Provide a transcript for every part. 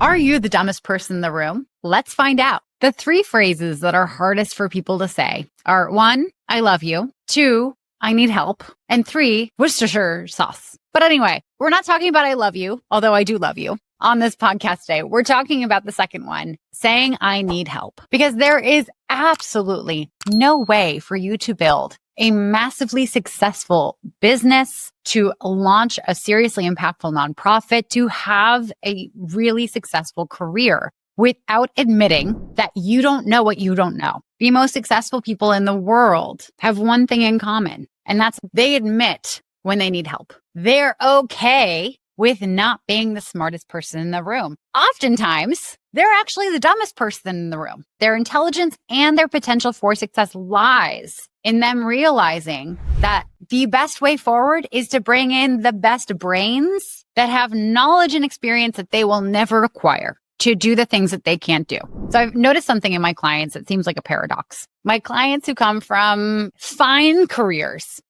Are you the dumbest person in the room? Let's find out. The 3 phrases that are hardest for people to say are 1, I love you, 2, I need help, and 3, Worcestershire sauce. But anyway, we're not talking about I love you, although I do love you on this podcast today. We're talking about the second one, saying I need help, because there is absolutely no way for you to build a massively successful business, to launch a seriously impactful nonprofit, to have a really successful career without admitting that you don't know what you don't know. The most successful people in the world have one thing in common, and that's they admit when they need help. They're okay with not being the smartest person in the room. Oftentimes, they're actually the dumbest person in the room. Their intelligence and their potential for success lies in them realizing that the best way forward is to bring in the best brains that have knowledge and experience that they will never acquire to do the things that they can't do. So I've noticed something in my clients that seems like a paradox. My clients who come from fine careers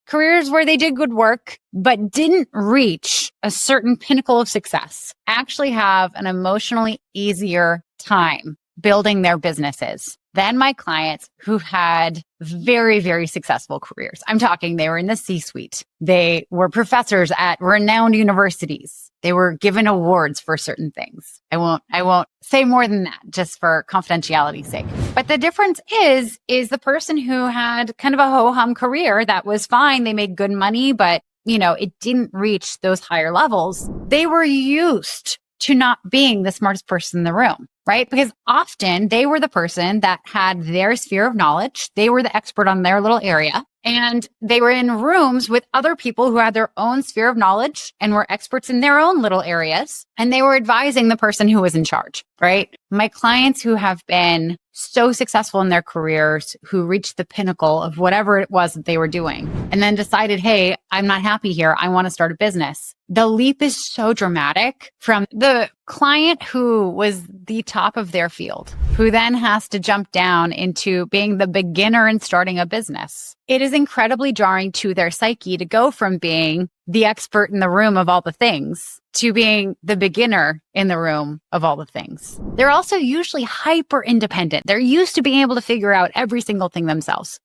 where they did good work, but didn't reach a certain pinnacle of success, actually have an emotionally easier time building their businesses than my clients who had very, very successful careers. I'm talking, they were in the C-suite. They were professors at renowned universities. They were given awards for certain things. I won't say more than that just for confidentiality's sake. But the difference is the person who had kind of a ho-hum career that was fine. They made good money, but it didn't reach those higher levels. They were used to not being the smartest person in the room, right? Because often they were the person that had their sphere of knowledge. They were the expert on their little area. And they were in rooms with other people who had their own sphere of knowledge and were experts in their own little areas. And they were advising the person who was in charge, right? My clients who have been so successful in their careers, who reached the pinnacle of whatever it was that they were doing, and then decided, hey, I'm not happy here. I want to start a business. The leap is so dramatic from the client who was the top of their field, who then has to jump down into being the beginner in starting a business. It is incredibly jarring to their psyche to go from being the expert in the room of all the things to being the beginner in the room of all the things. They're also usually hyper independent. They're used to being able to figure out every single thing themselves.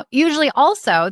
Usually also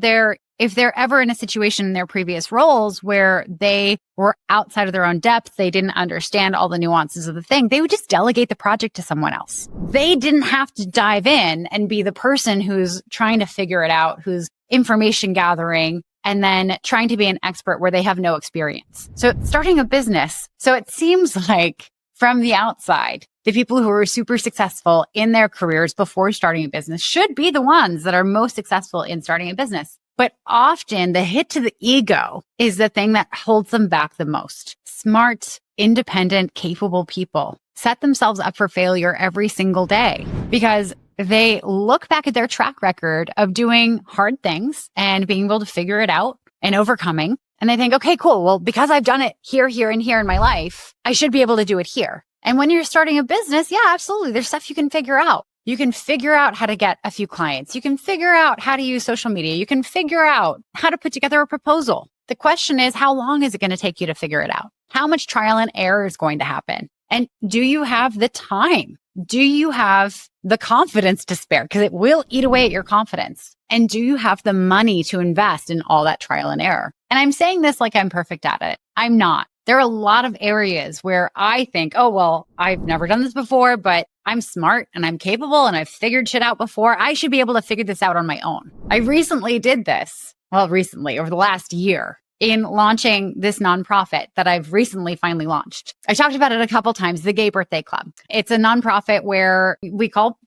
if they're ever in a situation in their previous roles where they were outside of their own depth, they didn't understand all the nuances of the thing, they would just delegate the project to someone else. They didn't have to dive in and be the person who's trying to figure it out, who's information gathering, and then trying to be an expert where they have no experience. So starting a business, so it seems like from the outside, the people who are super successful in their careers before starting a business should be the ones that are most successful in starting a business. But often the hit to the ego is the thing that holds them back the most. Smart, independent, capable people set themselves up for failure every single day because they look back at their track record of doing hard things and being able to figure it out and overcoming. And they think, okay, cool. Well, because I've done it here, here, and here in my life, I should be able to do it here. And when you're starting a business, yeah, absolutely. There's stuff you can figure out. You can figure out how to get a few clients. You can figure out how to use social media. You can figure out how to put together a proposal. The question is, how long is it going to take you to figure it out? How much trial and error is going to happen? And do you have the time? Do you have the confidence to spare? Because it will eat away at your confidence. And do you have the money to invest in all that trial and error? And I'm saying this like I'm perfect at it. I'm not. There are a lot of areas where I think, oh, well, I've never done this before, but I'm smart and I'm capable and I've figured shit out before. I should be able to figure this out on my own. I recently did this. Well, recently, over the last year, in launching this nonprofit that I've recently finally launched. I talked about it a couple times, the Gay Birthday Club. It's a nonprofit where we call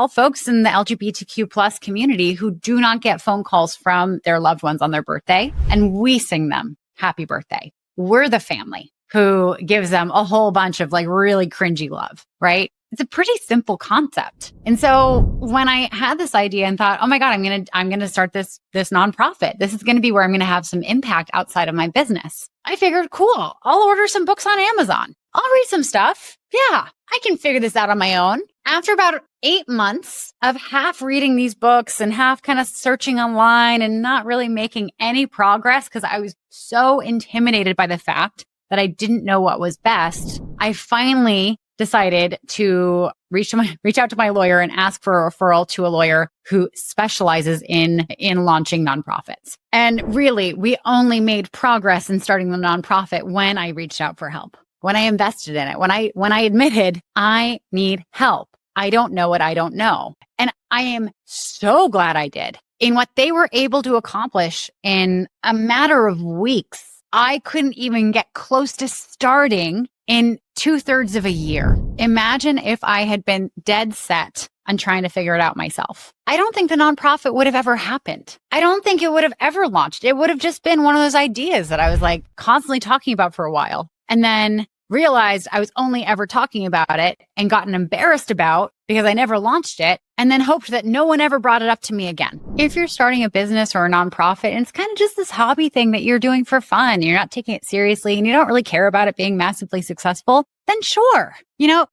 folks in the LGBTQ plus community who do not get phone calls from their loved ones on their birthday, and we sing them happy birthday. We're the family who gives them a whole bunch of really cringy love, right? It's a pretty simple concept. And so when I had this idea and thought, oh my God, I'm going to start this nonprofit. This is going to be where I'm going to have some impact outside of my business. I figured, cool, I'll order some books on Amazon. I'll read some stuff. Yeah, I can figure this out on my own. After about 8 months of half reading these books and half kind of searching online and not really making any progress because I was so intimidated by the fact that I didn't know what was best, I finally decided to reach out to my lawyer and ask for a referral to a lawyer who specializes in launching nonprofits. And really, we only made progress in starting the nonprofit when I reached out for help, when I invested in it, when I admitted I need help. I don't know what I don't know. And I am so glad I did. In what they were able to accomplish in a matter of weeks, I couldn't even get close to starting in 2/3 of a year. Imagine if I had been dead set on trying to figure it out myself. I don't think the nonprofit would have ever happened. I don't think it would have ever launched. It would have just been one of those ideas that I was like constantly talking about for a while. And then realized I was only ever talking about it and gotten embarrassed about because I never launched it, and then hoped that no one ever brought it up to me again. If you're starting a business or a nonprofit and it's kind of just this hobby thing that you're doing for fun, you're not taking it seriously and you don't really care about it being massively successful, then sure,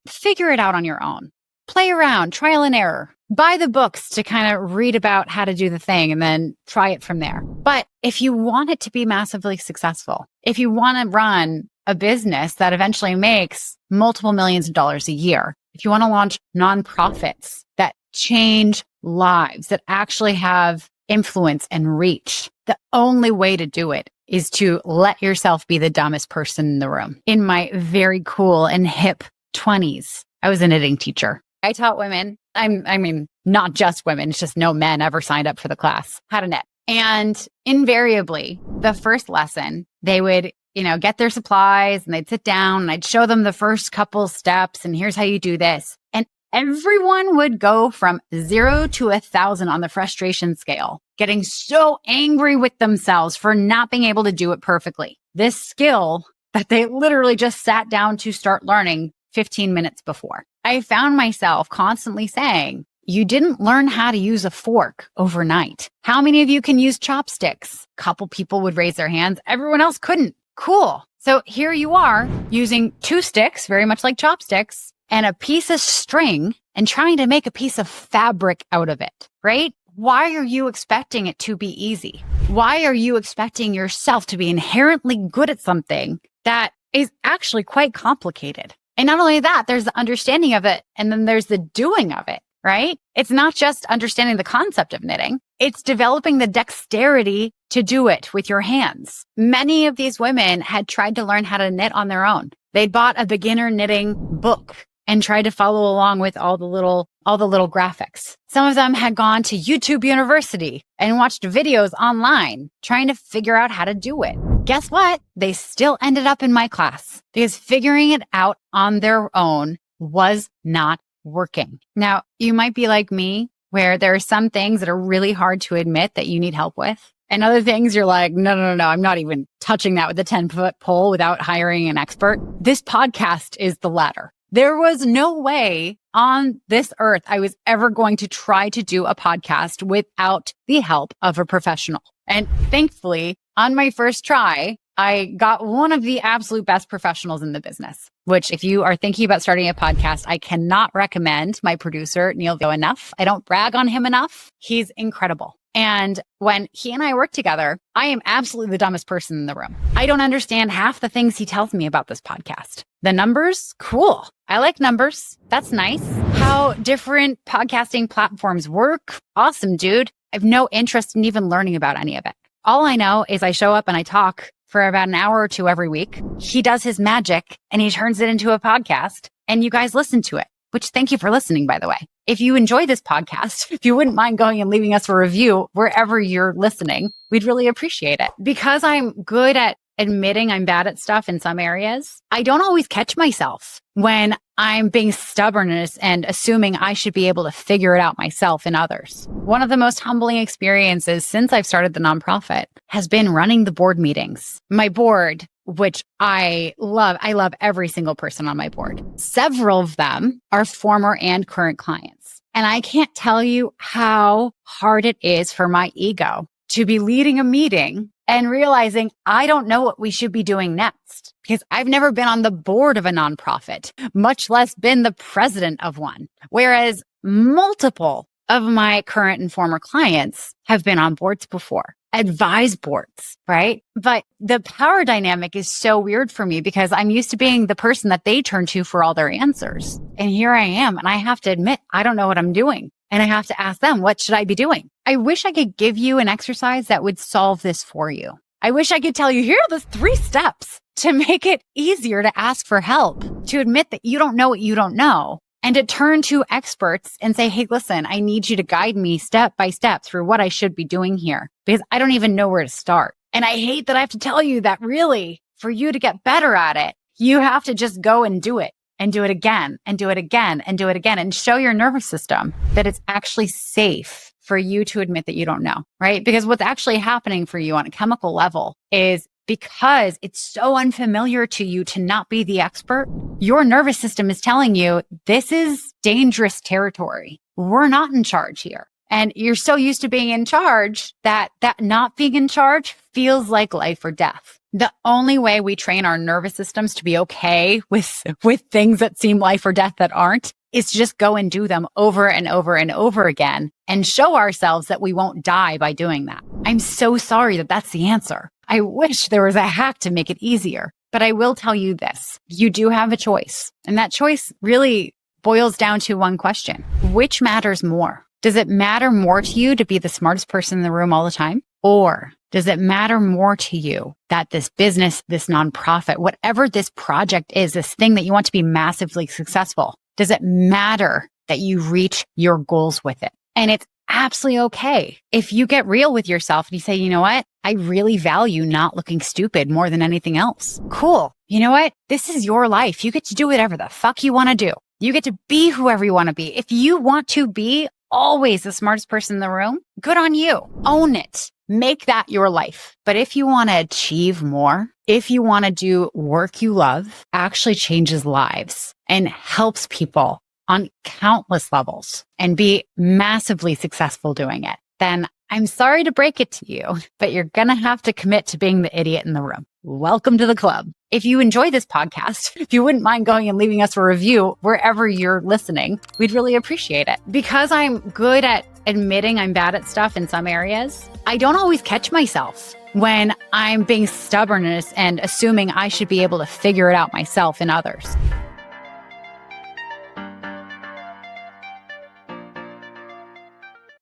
figure it out on your own. Play around, trial and error. Buy the books to kind of read about how to do the thing and then try it from there. But if you want it to be massively successful, if you want to run a business that eventually makes multiple millions of dollars a year, if you want to launch nonprofits that change lives, that actually have influence and reach, the only way to do it is to let yourself be the dumbest person in the room. In my very cool and hip 20s, I was a knitting teacher. I taught women, I mean, not just women, it's just no men ever signed up for the class, how to knit. And invariably, the first lesson, they would get their supplies and they'd sit down and I'd show them the first couple steps and here's how you do this. And everyone would go from 0 to 1,000 on the frustration scale, getting so angry with themselves for not being able to do it perfectly. This skill that they literally just sat down to start learning 15 minutes before. I found myself constantly saying, you didn't learn how to use a fork overnight. How many of you can use chopsticks? A couple people would raise their hands. Everyone else couldn't. Cool. So here you are using 2 sticks, very much like chopsticks, and a piece of string and trying to make a piece of fabric out of it, right? Why are you expecting it to be easy? Why are you expecting yourself to be inherently good at something that is actually quite complicated? And not only that, there's the understanding of it, and then there's the doing of it, right? It's not just understanding the concept of knitting. It's developing the dexterity to do it with your hands. Many of these women had tried to learn how to knit on their own. They'd bought a beginner knitting book and tried to follow along with all the little graphics. Some of them had gone to YouTube University and watched videos online trying to figure out how to do it. Guess what? They still ended up in my class because figuring it out on their own was not working. Now, you might be like me, where there are some things that are really hard to admit that you need help with. And other things you're like, no, I'm not even touching that with a 10-foot pole without hiring an expert. This podcast is the latter. There was no way on this earth I was ever going to try to do a podcast without the help of a professional. And thankfully, on my first try, I got one of the absolute best professionals in the business, which if you are thinking about starting a podcast, I cannot recommend my producer, Neil Vio, enough. I don't brag on him enough. He's incredible. And when he and I work together, I am absolutely the dumbest person in the room. I don't understand half the things he tells me about this podcast. The numbers, cool. I like numbers. That's nice. How different podcasting platforms work, awesome, dude. I have no interest in even learning about any of it. All I know is I show up and I talk for about an hour or 2 every week. He does his magic and he turns it into a podcast and you guys listen to it, which thank you for listening, by the way. If you enjoy this podcast, if you wouldn't mind going and leaving us a review wherever you're listening, we'd really appreciate it. Because I'm good at admitting I'm bad at stuff in some areas, I don't always catch myself when I'm being stubborn and assuming I should be able to figure it out myself in others. One of the most humbling experiences since I've started the nonprofit has been running the board meetings. My board, which I love every single person on my board. Several of them are former and current clients. And I can't tell you how hard it is for my ego to be leading a meeting and realizing I don't know what we should be doing next because I've never been on the board of a nonprofit, much less been the president of one. Whereas multiple of my current and former clients have been on boards before. advise boards, right? But the power dynamic is so weird for me because I'm used to being the person that they turn to for all their answers. And here I am, and I have to admit, I don't know what I'm doing. And I have to ask them, what should I be doing? I wish I could give you an exercise that would solve this for you. I wish I could tell you, here are the 3 steps to make it easier to ask for help, to admit that you don't know what you don't know, and to turn to experts and say, hey, listen, I need you to guide me step by step through what I should be doing here because I don't even know where to start. And I hate that I have to tell you that really, for you to get better at it, you have to just go and do it again and do it again and do it again and show your nervous system that it's actually safe for you to admit that you don't know, right? Because what's actually happening for you on a chemical level is because it's so unfamiliar to you to not be the expert, your nervous system is telling you this is dangerous territory. We're not in charge here. And you're so used to being in charge that not being in charge feels like life or death. The only way we train our nervous systems to be okay with things that seem life or death that aren't is to just go and do them over and over and over again and show ourselves that we won't die by doing that. I'm so sorry that that's the answer. I wish there was a hack to make it easier, but I will tell you this. You do have a choice. And that choice really boils down to one question. Which matters more? Does it matter more to you to be the smartest person in the room all the time? Or does it matter more to you that this business, this nonprofit, whatever this project is, this thing that you want to be massively successful, does it matter that you reach your goals with it? And it's absolutely okay if you get real with yourself and you say, you know what? I really value not looking stupid more than anything else. Cool. You know what? This is your life. You get to do whatever the fuck you want to do. You get to be whoever you want to be. If you want to be always the smartest person in the room, good on you. Own it. Make that your life. But if you want to achieve more, if you want to do work you love, actually changes lives and helps people on countless levels and be massively successful doing it, then I'm sorry to break it to you, but you're going to have to commit to being the idiot in the room. Welcome to the club. If you enjoy this podcast, if you wouldn't mind going and leaving us a review wherever you're listening, we'd really appreciate it. Because I'm good at admitting I'm bad at stuff in some areas, I don't always catch myself when I'm being stubborn and assuming I should be able to figure it out myself in others.